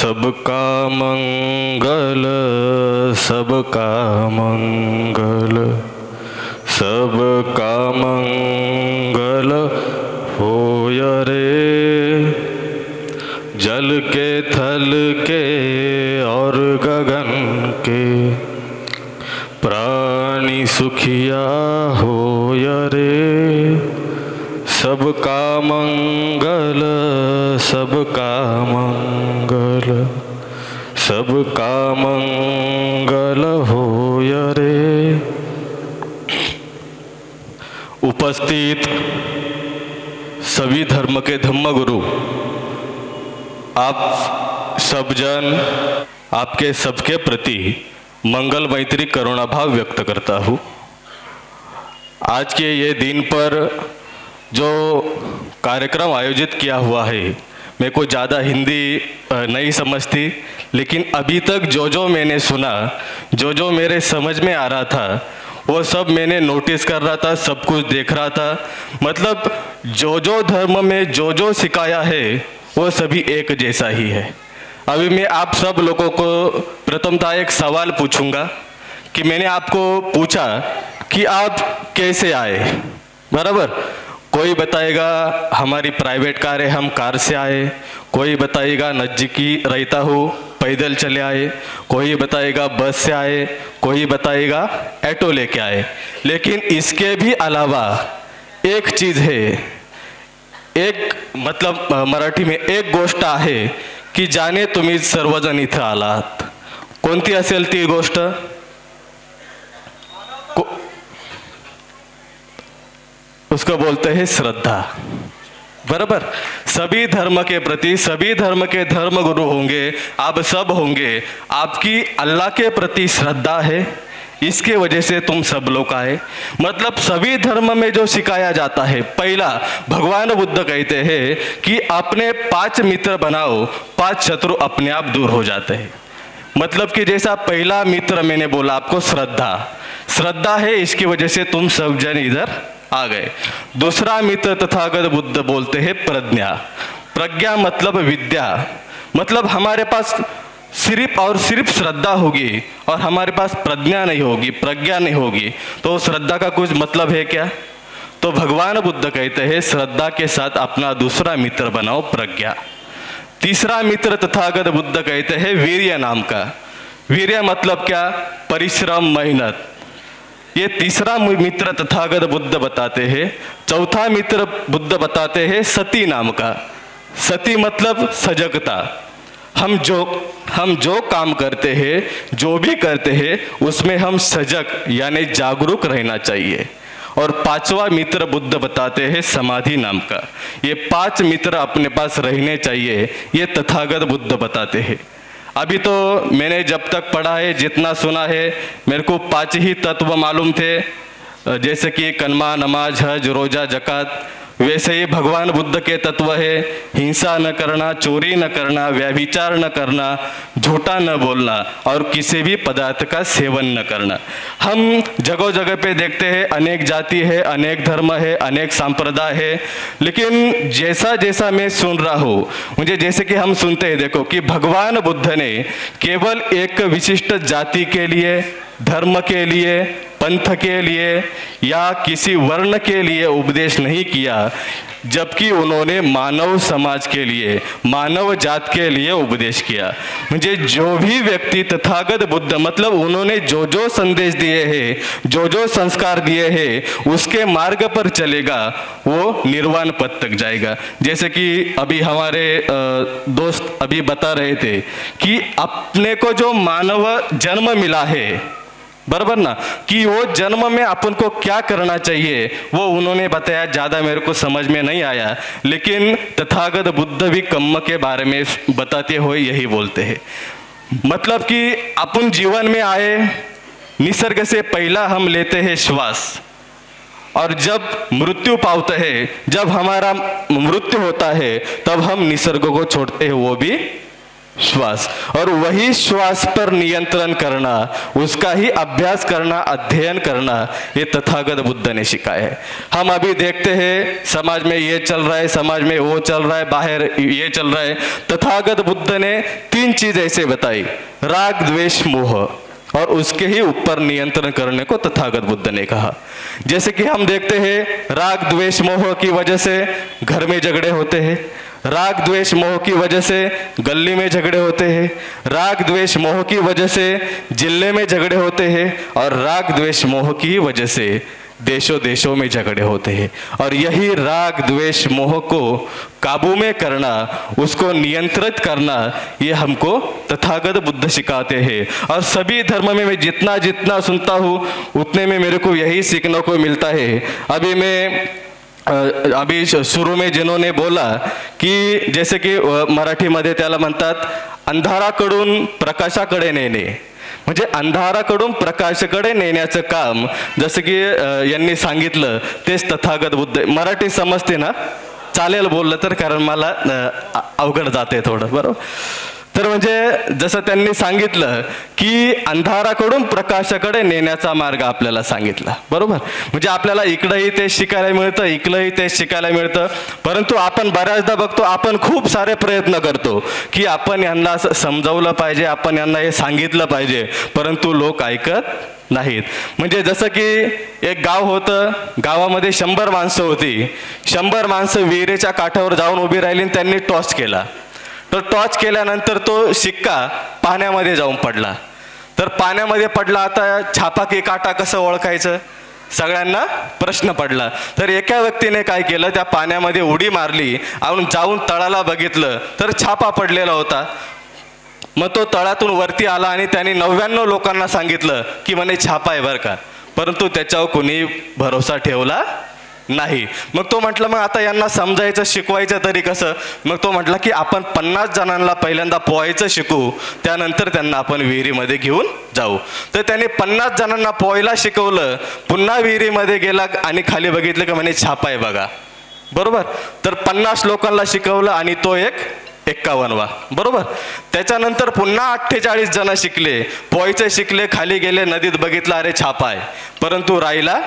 सबका मंगल, सबका मंगल, सबका मंगल होय रे। जल के थल के और गगन के प्राणी सुखिया होय रे। सबका मंगल, सबका मंगल, सबका मंगल होय रे। उपस्थित सभी धर्म के धम्मगुरु, आप सब जन, आपके सबके प्रति मंगल मैत्री करुणा भाव व्यक्त करता हूँ। आज के ये दिन पर जो कार्यक्रम आयोजित किया हुआ है, मेरे को ज़्यादा हिंदी नहीं समझती, लेकिन अभी तक जो जो मैंने सुना, जो जो मेरे समझ में आ रहा था, वो सब मैंने नोटिस कर रहा था, सब कुछ देख रहा था। मतलब जो जो धर्म में जो जो सिखाया है वो सभी एक जैसा ही है। अभी मैं आप सब लोगों को प्रथमतः एक सवाल पूछूंगा कि मैंने आपको पूछा कि आप कैसे आए, बराबर। कोई बताएगा हमारी प्राइवेट कार है, हम कार से आए। कोई बताएगा नज़दीकी रहता हूँ, पैदल चले आए। कोई बताएगा बस से आए। कोई बताएगा ऑटो लेके आए। लेकिन इसके भी अलावा एक चीज़ है, एक मतलब मराठी में एक गोष्ट आहे की जाने तुम्ही सर्वजण इथं आलात। कोणती असेल ती गोष्ट? उसको बोलते हैं श्रद्धा, बराबर। सभी धर्म के प्रति सभी धर्म के धर्म गुरु होंगे, आप सब होंगे, आपकी अल्लाह के प्रति श्रद्धा है, इसके वजह से तुम सब लोग आए। मतलब सभी धर्म में जो सिखाया जाता है, पहला भगवान बुद्ध कहते हैं कि अपने 5 मित्र बनाओ, 5 शत्रु अपने आप दूर हो जाते हैं। मतलब कि जैसा पहला मित्र मैंने बोला आपको, श्रद्धा, श्रद्धा है, इसकी वजह से तुम सब जन इधर आ गए। दूसरा मित्र तथागत बुद्ध बोलते हैं प्रज्ञा। प्रज्ञा मतलब विद्या। मतलब हमारे पास सिर्फ और सिर्फ श्रद्धा होगी और हमारे पास प्रज्ञा नहीं होगी, प्रज्ञा नहीं होगी, तो श्रद्धा का कुछ मतलब है क्या? तो भगवान बुद्ध कहते हैं श्रद्धा के साथ अपना दूसरा मित्र बनाओ, प्रज्ञा। तीसरा मित्र तथागत बुद्ध कहते हैं वीर्य नाम का। वीर्य मतलब क्या? परिश्रम, मेहनत। ये तीसरा मित्र तथागत बुद्ध बताते हैं। चौथा मित्र बुद्ध बताते हैं सती नाम का। सती मतलब सजगता। हम जो काम करते हैं, जो भी करते हैं, उसमें हम सजग यानी जागरूक रहना चाहिए। और 5वां मित्र बुद्ध बताते हैं समाधि नाम का। ये 5 मित्र अपने पास रहने चाहिए, ये तथागत बुद्ध बताते हैं। अभी तो मैंने जब तक पढ़ा है, जितना सुना है, मेरे को 5 ही तत्व मालूम थे, जैसे कि कलमा, नमाज, हज, रोजा, जकात। वैसे ही भगवान बुद्ध के तत्व है हिंसा न करना, चोरी न करना, व्यभिचार न करना, झूठा न बोलना और किसी भी पदार्थ का सेवन न करना। हम जगह जगह पे देखते हैं अनेक जाति है, अनेक धर्म है, अनेक संप्रदाय है, लेकिन जैसा जैसा मैं सुन रहा हूँ, मुझे जैसे कि हम सुनते हैं, देखो कि भगवान बुद्ध ने केवल एक विशिष्ट जाति के लिए, धर्म के लिए, पंथ के लिए या किसी वर्ण के लिए उपदेश नहीं किया, जबकि उन्होंने मानव समाज के लिए, मानव जात के लिए उपदेश किया। मुझे जो भी व्यक्ति तथागत बुद्ध मतलब उन्होंने जो जो संदेश दिए हैं, जो जो संस्कार दिए हैं, उसके मार्ग पर चलेगा, वो निर्वाण पद तक जाएगा। जैसे कि अभी हमारे दोस्त अभी बता रहे थे कि अपने को जो मानव जन्म मिला है, बराबर ना, कि वो जन्म में अपन को क्या करना चाहिए वो उन्होंने बताया। ज़्यादा मेरे को समझ में नहीं आया, लेकिन तथागत बुद्ध भी कर्म के बारे में बताते हुए यही बोलते हैं। मतलब कि अपन जीवन में आए, निसर्ग से पहला हम लेते हैं श्वास, और जब मृत्यु पाते हैं, जब हमारा मृत्यु होता है, तब हम निसर्ग को छोड़ते हैं, वो भी श्वास, और वही श्वास पर नियंत्रण करना, उसका ही अभ्यास करना, अध्ययन करना, ये तथागत बुद्ध ने सिखाया है। हम अभी देखते हैं समाज में ये चल रहा है, समाज में वो चल रहा है, बाहर ये चल रहा है। तथागत बुद्ध ने 3 चीज ऐसे बताई, राग द्वेष मोह, और उसके ही ऊपर नियंत्रण करने को तथागत बुद्ध ने कहा। जैसे कि हम देखते हैं राग द्वेष मोह की वजह से घर में झगड़े होते हैं, राग द्वेष मोह की वजह से गली में झगड़े होते हैं, राग द्वेष मोह की वजह से जिले में झगड़े होते हैं, और राग द्वेष मोह की वजह से देशों देशों में झगड़े होते हैं। और यही राग द्वेष मोह को काबू में करना, उसको नियंत्रित करना, ये हमको तथागत बुद्ध सिखाते हैं। और सभी धर्म में मैं जितना जितना सुनता हूँ उतने में मेरे को यही सीखने को मिलता है। अभी सुरू में जिन्होंने बोला की जैसे की मराठीमध्ये त्याला म्हणतात अंधाराकडून प्रकाशाकडे नेणे, म्हणजे अंधाराकडून प्रकाशाकडे नेण्याचं काम जसं की यांनी सांगितलं तेच तथागत बुद्ध। मराठी समजते ना? चालेल बोललं तर, कारण मला अवघड जाते थोडं, बरोबर? तर म्हणजे जसं त्यांनी सांगितलं की अंधाराकडून प्रकाशाकडे नेण्याचा मार्ग आपल्याला सांगितला, बरोबर? म्हणजे आपल्याला इकडंही ते शिकायला मिळतं, इकडंही ते शिकायला मिळतं, परंतु आपण बऱ्याचदा बघतो आपण खूप सारे प्रयत्न करतो की आपण यांना असं समजावलं पाहिजे, आपण यांना हे सांगितलं पाहिजे, परंतु लोक ऐकत नाहीत। म्हणजे जसं की एक गाव होतं, गावामध्ये 100 माणसं होती, 100 माणसं विहिरीच्या काठावर जाऊन उभी राहिली आणि त्यांनी टॉस केला। तर टॉर्च केल्यानंतर तो शिक्का पाण्यामध्ये जाऊन पडला। तर पाण्यामध्ये पडला, आता छापा की काटा कसं ओळखायचं, सगळ्यांना प्रश्न पडला। तर एका व्यक्तीने काय केलं, त्या पाण्यामध्ये उडी मारली आणि जाऊन तळाला बघितलं तर छापा पडलेला होता। मग तो तळातून वरती आला आणि त्याने 99 लोकांना सांगितलं की म्हणे छापा आहे बरं का, परंतु त्याच्यावर कोणी भरोसा ठेवला नाही। मग तो म्हटलं मग आता यांना समजायचं शिकवायचं तरी कसं? मग तो म्हटला की आपण 50 जणांना पहिल्यांदा पोहायचं शिकू, त्यानंतर त्यांना आपण विहिरीमध्ये घेऊन जाऊ। तर त्याने 50 जणांना पोहायला शिकवलं, पुन्हा विहिरीमध्ये गेला आणि खाली बघितलं की म्हणे छापा आहे बघा, बरोबर? तर 50 लोकांना शिकवलं आणि तो एक 51वा, बरोबर? त्याच्यानंतर पुन्हा 48 जण शिकले, पोहायचं शिकले, खाली गेले, नदीत बघितलं अरे छापा आहे, परंतु राहिला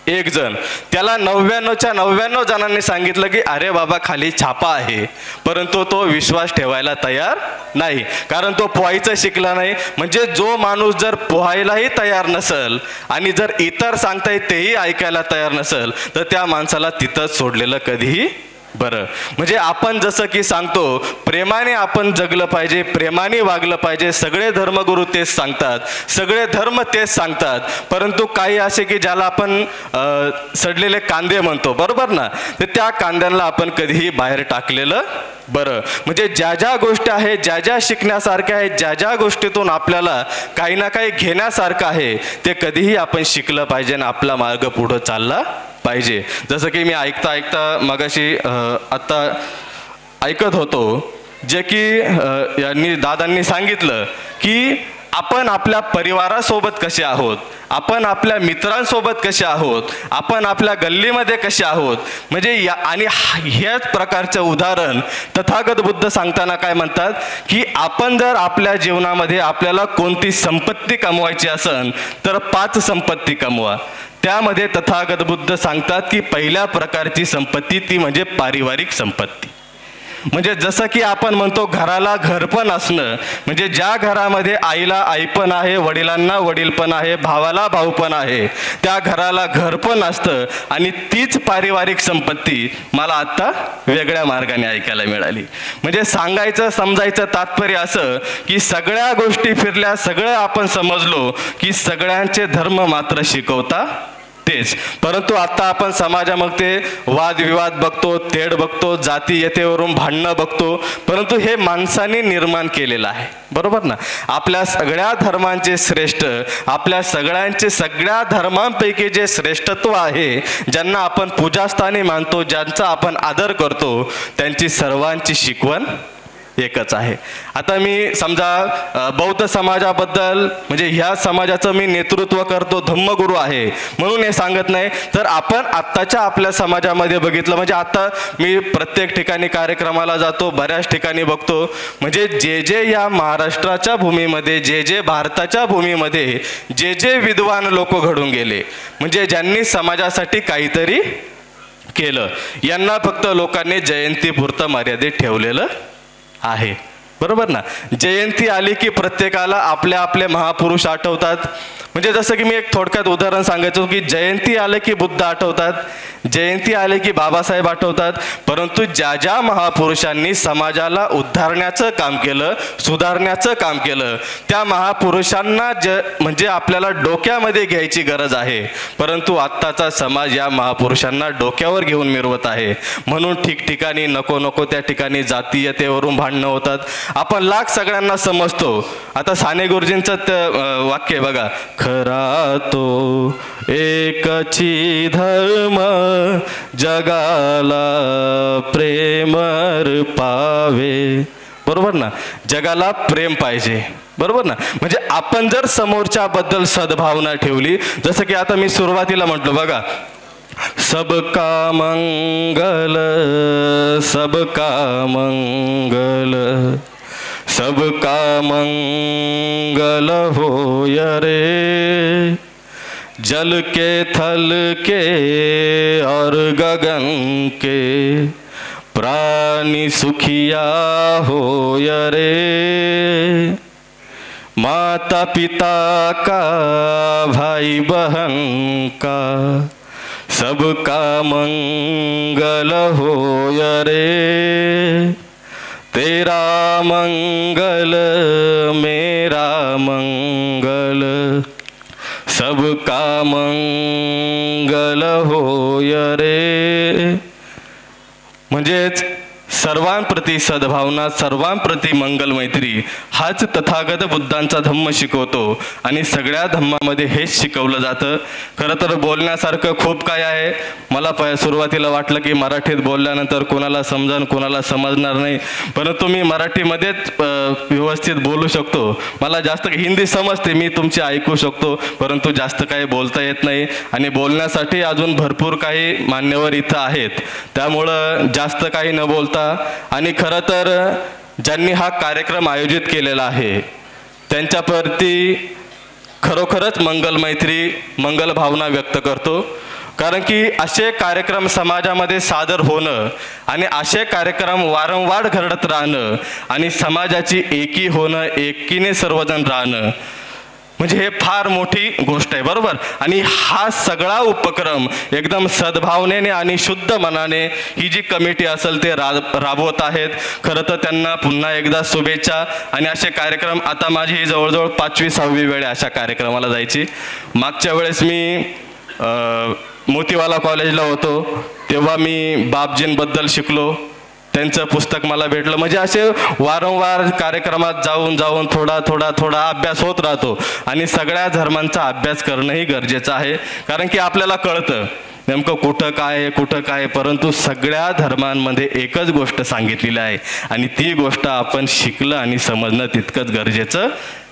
1 जण। त्याला 99च्या 99 जणांनी सांगितलं की अरे बाबा खाली छापा आहे, परंतु तो विश्वास ठेवायला तयार नाही, कारण तो पोहायचं शिकला नाही। म्हणजे जो माणूस जर पोहायलाही तयार नसेल आणि जर इतर सांगताय तेही ऐकायला तयार नसेल, तर त्या माणसाला तिथंच सोडलेलं कधीही बरं। म्हणजे आपण जसं की सांगतो प्रेमाने आपण जगलं पाहिजे, प्रेमाने वागलं पाहिजे, सगळे धर्मगुरू तेच सांगतात, सगळे धर्म तेच सांगतात, परंतु काही असे की ज्याला आपण सडलेले कांदे म्हणतो, बरोबर ना? तर त्या कांद्यांना आपण कधीही बाहेर टाकलेलं बरं। म्हणजे ज्या ज्या गोष्टी आहेत, ज्या ज्या शिकण्यासारख्या आहेत, ज्या ज्या गोष्टीतून आपल्याला काही ना काही घेण्यासारखं आहे, ते कधीही आपण शिकलं पाहिजे आणि आपला मार्ग पुढे चालला पाहिजे। जसं की मी ऐकता ऐकता मगाशी आता ऐकत होतो जे की यांनी दादांनी सांगितलं की आपण आपल्या परिवारासोबत कसे आहोत, आपण आपल्या मित्रांसोबत कसे आहोत, आपण आपल्या गल्लीमध्ये कसे आहोत। म्हणजे आणि ह्याच प्रकारचं उदाहरण तथागत बुद्ध सांगताना काय म्हणतात की आपण जर आपल्या जीवनामध्ये आपल्याला कोणती संपत्ती कमवायची असेल तर 5 संपत्ती कमवा। त्यामध्ये तथागत बुद्ध सांगतात की पहिल्या प्रकारची संपत्ती ती म्हणजे पारिवारिक संपत्ती। म्हणजे जसं की आपण म्हणतो घराला घरपण असणं, म्हणजे ज्या घरामध्ये आईला आईपण आहे, वडिलांना वडीलपण आहे, भावाला भाऊपण आहे, त्या घराला घरपण असतं। आणि तीच पारिवारिक संपत्ती मला आता वेगळ्या मार्गाने ऐकायला मिळाली। म्हणजे सांगायचं समजायचं तात्पर्य असं की सगळ्या गोष्टी फिरल्या, सगळं आपण समजलो की सगळ्यांचे धर्म मात्र शिकवता तेच, परंतु आता आपण समाजामध्ये वादविवाद बघतो, तेढ बघतो, जातीयतेवरून भांडणं बघतो, परंतु हे माणसाने निर्माण केलेलं आहे, बरोबर ना? आपल्या सगळ्या धर्मांचे श्रेष्ठ, आपल्या सगळ्या धर्मांपैकी जे श्रेष्ठत्व आहे, ज्यांना आपण पूजास्थानी मानतो, ज्यांचा आपण आदर करतो, त्यांची सर्वांची शिकवण एकच आहे. आता मी समजा बौद्ध समाजाबद्दल म्हणजे ह्या समाजाचं मी नेतृत्व करतो, धम्मगुरू आहे म्हणून हे सांगत नाही. तर आपण आत्ताच्या आपल्या समाजामध्ये बघितलं म्हणजे आता मी प्रत्येक ठिकाणी कार्यक्रमाला जातो, बऱ्याच ठिकाणी बघतो, म्हणजे जे या महाराष्ट्राच्या भूमीमध्ये जे भारताच्या भूमीमध्ये जे विद्वान लोक घडून गेले म्हणजे ज्यांनी समाजासाठी काहीतरी केलं, यांना फक्त लोकांनी जयंतीपुरतं मर्यादित ठेवलेलं आहे. बरोबर ना. जयंती आली की प्रत्येकाला आपले महापुरुष आठवतात. म्हणजे जसं की मी एक थोडक्यात उदाहरण सांगायचो की जयंती आले की बुद्ध आठवतात, जयंती आले की बाबासाहेब आठवतात, परंतु ज्या महापुरुषांनी समाजाला उद्धारण्याचं काम केलं, सुधारण्याचं काम केलं, त्या महापुरुषांना म्हणजे आपल्याला डोक्यामध्ये घ्यायची गरज आहे. परंतु आत्ताचा समाज या महापुरुषांना डोक्यावर घेऊन मिरवत आहे. म्हणून ठिकठिकाणी नको त्या ठिकाणी जातीयतेवरून भांडणं होतात. आपण लाख सगळ्यांना समजतो. आता साने गुरुजींचं वाक्य बघा, खरा तो एकची धर्म जगाला प्रेमर पावे. बरोबर ना. जगाला प्रेम पाहिजे. बरोबर ना. म्हणजे आपण जर समोरच्याबद्दल सद्भावना ठेवली, जसं की आता मी सुरुवातीला म्हटलं बघा, सबका मंगल सबका मंगल सबका मंगल होय रे, जल के थल के और गगन के प्राणी सुखिया होय रे, माता पिता का भाई बहन का सबका मंगल होय रे, तेरा मंगल मेरा मंगल सबका मंगल होय रे. म्हणजेच सर्वांप्रती सद्भावना, सर्वांप्रती मंगल मैत्री हाच तथागत बुद्धांचा धम्म शिकवतो आणि सगळ्या धम्मामध्ये हेच शिकवलं जातं. खरं तर बोलण्यासारखं खूप काय आहे. मला सुरुवातीला वाटलं की मराठीत बोलल्यानंतर कोणाला समजन कोणाला समजणार नाही, परंतु मी मराठीमध्येच व्यवस्थित बोलू शकतो. मला जास्त हिंदी समजते, मी तुमची ऐकू शकतो, परंतु जास्त काही बोलता येत नाही आणि बोलण्यासाठी अजून भरपूर काही मान्यवर इथं आहेत. त्यामुळं जास्त काही न बोलता आणि खरं तर ज्यांनी हा कार्यक्रम आयोजित केलेला आहे त्यांच्याप्रती खरोखरच मंगल मैत्री, मंगल भावना व्यक्त करतो. कारण की असे कार्यक्रम समाजामध्ये सादर होणं आणि असे कार्यक्रम वारंवार घडत राहणं आणि समाजाची एकी होणं, एकीने सर्वजण राहणं म्हणजे हे फार मोठी गोष्ट आहे. बरोबर. आणि हा सगळा उपक्रम एकदम सद्भावनेने आणि शुद्ध मनाने ही जी कमिटी असेल ते राबवत आहेत. खरं तर त्यांना पुन्हा एकदा शुभेच्छा. आणि असे कार्यक्रम आता माझी ही जवळजवळ 5वी-6वी वेळ अशा कार्यक्रमाला जायची. मागच्या वेळेस मी मोतीवाला कॉलेजला होतो तेव्हा मी बापजींबद्दल शिकलो, त्यांचं पुस्तक मला भेटलं. म्हणजे असे वारंवार कार्यक्रमात जाऊन थोडा अभ्यास होत राहतो आणि सगळ्या धर्मांचा अभ्यास करणंही गरजेचं आहे. कारण की आपल्याला कळतं नेमकं कुठं काय, परंतु सगळ्या धर्मांमध्ये एकच गोष्ट सांगितलेली आहे आणि ती गोष्ट आपण शिकलं आणि समजणं तितकंच गरजेचं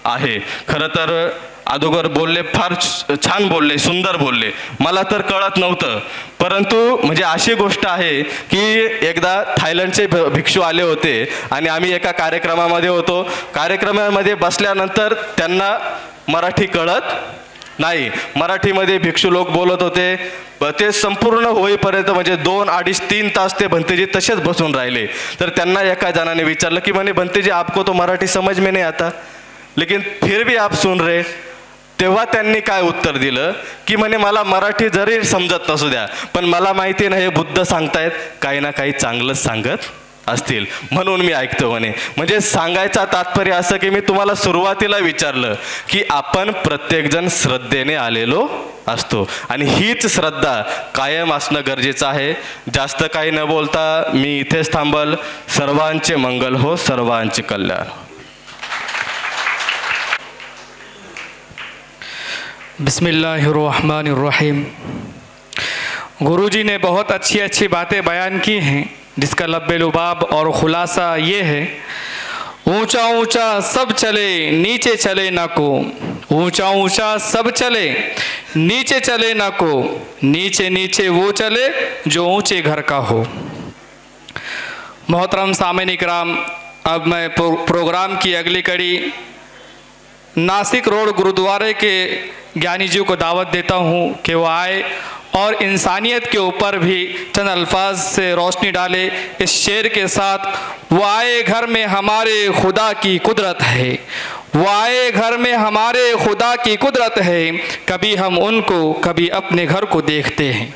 आहे. खरं तर अगोदर बोलले, फार छान बोलले, सुंदर बोलले, मला तर कळत नव्हतं. परंतु म्हणजे अशी गोष्ट आहे की एकदा थायलंडचे भिक्षू आले होते आणि आम्ही एका कार्यक्रमामध्ये होतो. कार्यक्रमामध्ये बसल्यानंतर त्यांना मराठी कळत नाही. मराठीमध्ये भिक्षू लोक बोलत होते. ते संपूर्ण होईपर्यंत म्हणजे 2, 2.5, 3 तास ते भंतेजी तसेच बसून राहिले. तर त्यांना एका जणाने विचारलं की म्हणे भंतेजी आपको तो मराठी समझ में नहीं आता, लेकिन फिर भी आप सुन रहे. तेव्हा त्यांनी काय उत्तर दिलं की म्हणे मला मराठी जरी समजत नसू द्या, पण मला माहिती नाही हे बुद्ध सांगतायत, काही ना काही चांगलंच सांगत असतील म्हणून मी ऐकतो म्हणे. म्हणजे सांगायचा तात्पर्य असं की मी तुम्हाला सुरुवातीला विचारलं की आपण प्रत्येकजण श्रद्धेने आलेलो असतो आणि हीच श्रद्धा कायम असणं गरजेचं आहे. जास्त काही न बोलता मी इथेच थांबल. सर्वांचे मंगल हो, सर्वांचे कल्याण. बिस्मिल्लाहिर्रहमानिर्रहीम। गुरुजी ने बहुत अच्छी बातें बयान की हैं, जिसका लब्बे लुबाब और ख़ुलासा ये है ऊंचा ऊंचा सब चले नीचे चले न को, ऊंचा ऊंचा सब चले नीचे चले न को, नीचे नीचे वो चले जो ऊंचे घर का हो। मोहतरम सामीन इकराम, अब मैं प्रोग्राम की अगली कड़ी नासिक रोड गुरुद्वारे के ज्ञानी जी को दावत देता हूँ कि वो आए और इंसानियत के ऊपर भी चंद अल्फाज से रोशनी डाले इस शेर के साथ। वो आए घर में हमारे खुदा की कुदरत है, वो आए घर में हमारे खुदा की कुदरत है, कभी हम उनको कभी अपने घर को देखते हैं।